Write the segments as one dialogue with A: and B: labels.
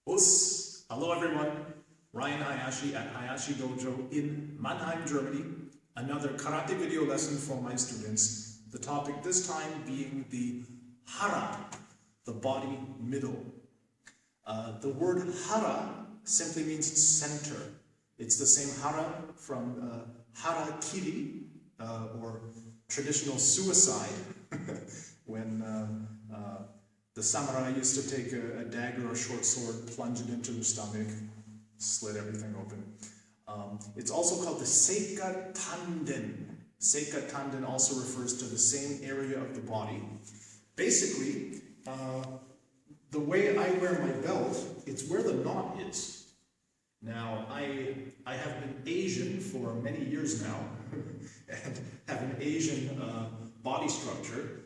A: Us. Hello everyone, Ryan Hayashi at Hayashi Dojo in Mannheim, Germany. Another karate video lesson for my students. The topic this time being the Hara, the body middle. The word Hara simply means center. It's the same Hara from harakiri, or traditional suicide, when the samurai used to take a dagger or a short sword, plunge it into the stomach, slit everything open. It's also called the Seika Tanden. Seika Tanden also refers to the same area of the body. Basically, the way I wear my belt, it's where the knot is. Now, I have been Asian for many years now, and have an Asian body structure,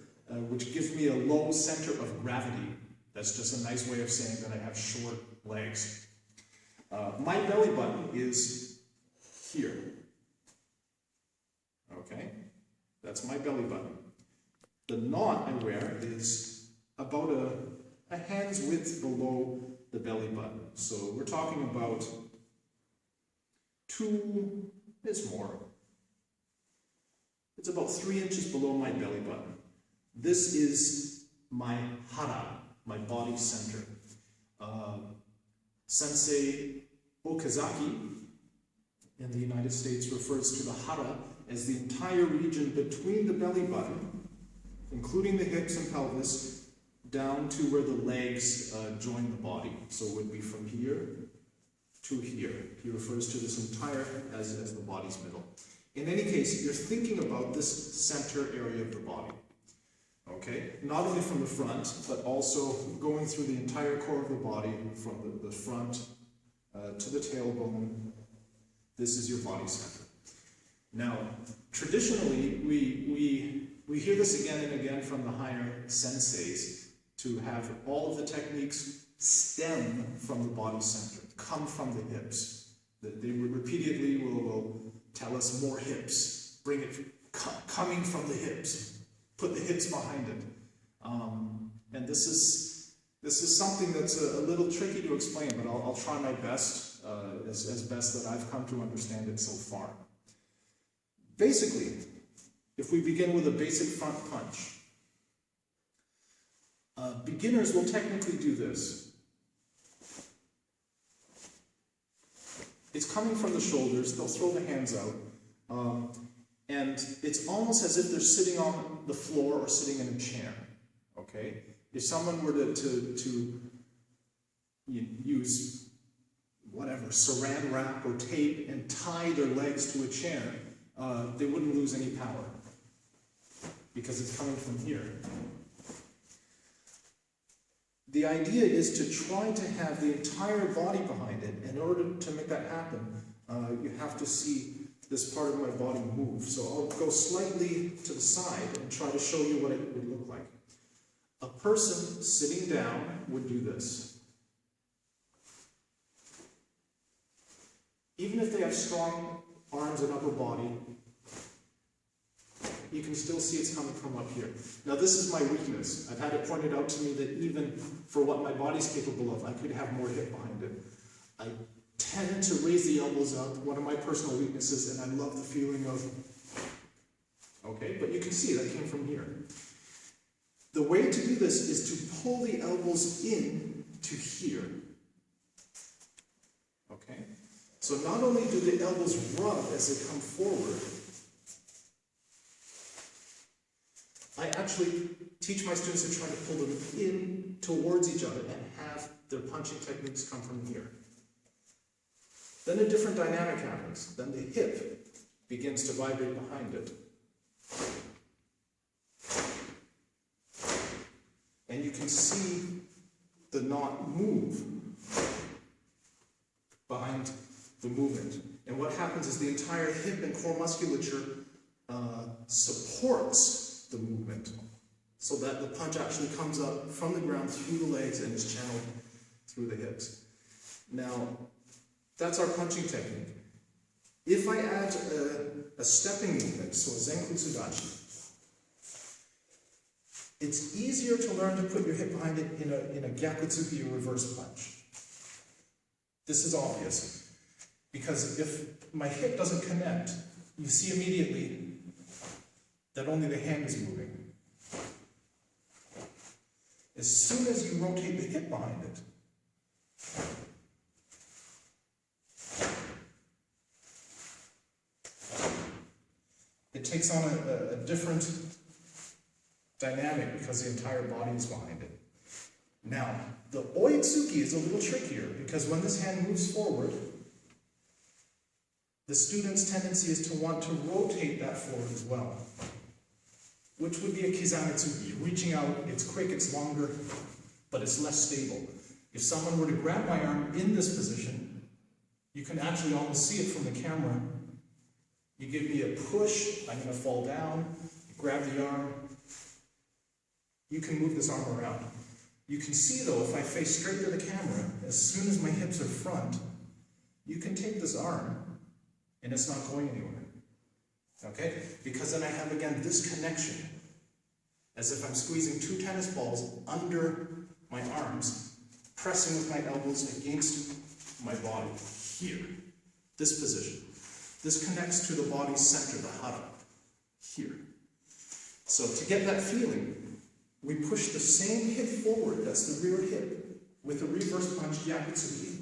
A: which gives me a low center of gravity. That's just a nice way of saying that I have short legs. My belly button is here. Okay? That's my belly button. The knot I wear is about a hand's width below the belly button. So we're talking about it's more. It's about 3 inches below my belly button. This is my Hara, my body center. Sensei Okazaki in the United States refers to the Hara as the entire region between the belly button, including the hips and pelvis, down to where the legs join the body. So it would be from here to here. He refers to this entire as the body's middle. In any case, you're thinking about this center area of the body. Okay, not only from the front, but also going through the entire core of the body, from the front to the tailbone. This is your body center. Now, traditionally, we hear this again and again from the higher senseis, to have all of the techniques stem from the body center, come from the hips. They repeatedly will tell us more hips, bring it, coming from the hips. Put the hips behind it. And this is something that's a little tricky to explain, but I'll try my best, as best that I've come to understand it so far. Basically, if we begin with a basic front punch, beginners will technically do this. It's coming from the shoulders, they'll throw the hands out. And it's almost as if they're sitting on the floor or sitting in a chair, okay? If someone were to use whatever, saran wrap or tape and tie their legs to a chair, they wouldn't lose any power because it's coming from here. The idea is to try to have the entire body behind it. In order to make that happen, you have to see this part of my body move. So I'll go slightly to the side and try to show you what it would look like. A person sitting down would do this. Even if they have strong arms and upper body, you can still see it's coming from up here. Now this is my weakness. I've had it pointed out to me that even for what my body's capable of, I could have more hip behind it. I tend to raise the elbows up, one of my personal weaknesses, and I love the feeling of, okay, but you can see that came from here. The way to do this is to pull the elbows in to here. Okay? So not only do the elbows rub as they come forward, I actually teach my students to try to pull them in towards each other and have their punching techniques come from here. Then a different dynamic happens. Then the hip begins to vibrate behind it. And you can see the knot move behind the movement. And what happens is the entire hip and core musculature supports the movement, so that the punch actually comes up from the ground through the legs and is channeled through the hips. Now, that's our punching technique. If I add a stepping movement, so a Zenku Sudachi, it's easier to learn to put your hip behind it in a Gyakutsuki or reverse punch. This is obvious, because if my hip doesn't connect, you see immediately that only the hand is moving. As soon as you rotate the hip behind it, it takes on a different dynamic because the entire body is behind it. Now, the oitsuki is a little trickier because when this hand moves forward, the student's tendency is to want to rotate that forward as well, which would be a kizanetsuki. Reaching out, it's quick, it's longer, but it's less stable. If someone were to grab my arm in this position, you can actually almost see it from the camera. You give me a push, I'm going to fall down, you grab the arm, you can move this arm around. You can see though, if I face straight to the camera, as soon as my hips are front, you can take this arm and it's not going anywhere. Okay? Because then I have again this connection, as if I'm squeezing two tennis balls under my arms, pressing with my elbows against my body here, this position. This connects to the body's center, the hara, here. So to get that feeling, we push the same hip forward, that's the rear hip, with a reverse punch, yakutsuki.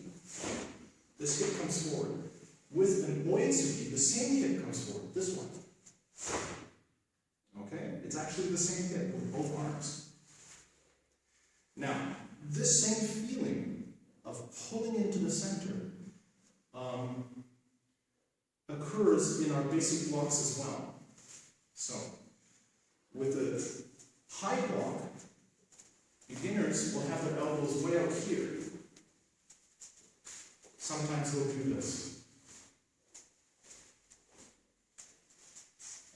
A: This hip comes forward. With an oitsuki, the same hip comes forward, this one. Okay? It's actually the same hip with both arms. Now, this same feeling of pulling into the center occurs in our basic blocks as well. So, with the high block, beginners will have their elbows way out here. Sometimes they'll do this.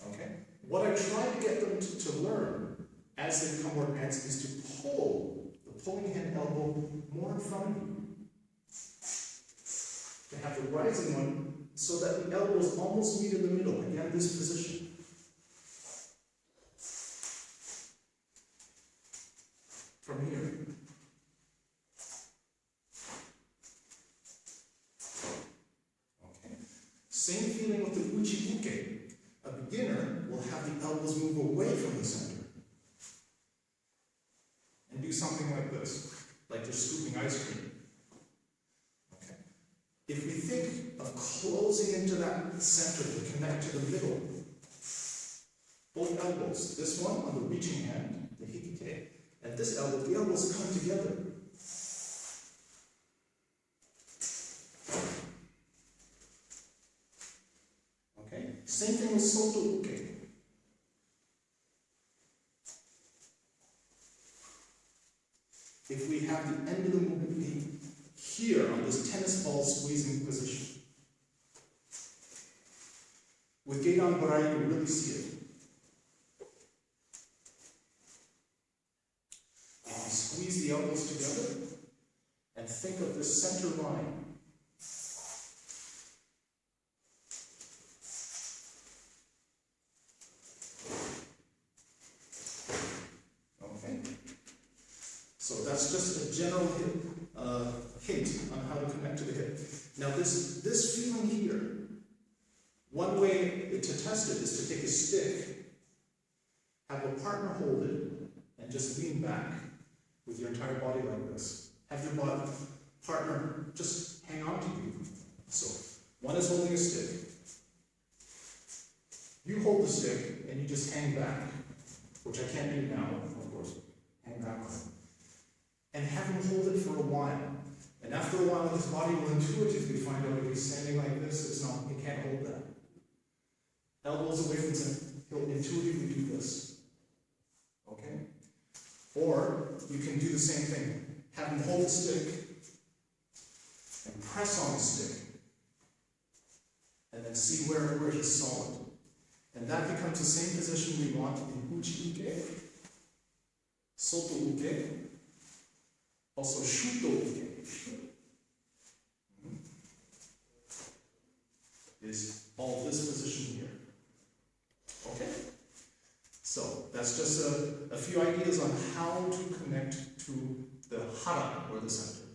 A: Okay? What I try to get them to learn as they become more advanced is to pull the pulling hand elbow more in front of you. To have the rising one so that the elbows almost meet in the middle, again, this position. From here. Okay. Same feeling with the uchi uke. A beginner will have the elbows move away from the center. And do something like this, like they're scooping ice cream. Okay. If we think of closing into that center to connect to the middle, both elbows, this one on the reaching hand, the hikite, and this elbow, the elbows come together. Okay? Same thing with soto uke. If we have the end of the movement be here on this tennis ball squeezing position. With Geidan Barai, you really see it. If you squeeze the elbows together and think of this center line. Okay? So that's just a general hint on how to connect to the hip. Now this feeling here, one way to test it is to take a stick, have a partner hold it, and just lean back with your entire body like this. Have your partner just hang on to you. So one is holding a stick. You hold the stick and you just hang back, which I can't do now, of course. Hang back on it. And have him hold it for a while. And after a while, his body will intuitively find out if he's standing like this, he can't hold that. Elbows away from him, he'll intuitively do this. Okay? Or you can do the same thing. Have him hold the stick and press on the stick. And then see where he's solid. And that becomes the same position we want in uchi uke, soto uke, also shuto uke. Is all this position here. Okay? So that's just a few ideas on how to connect to the hara, or the center.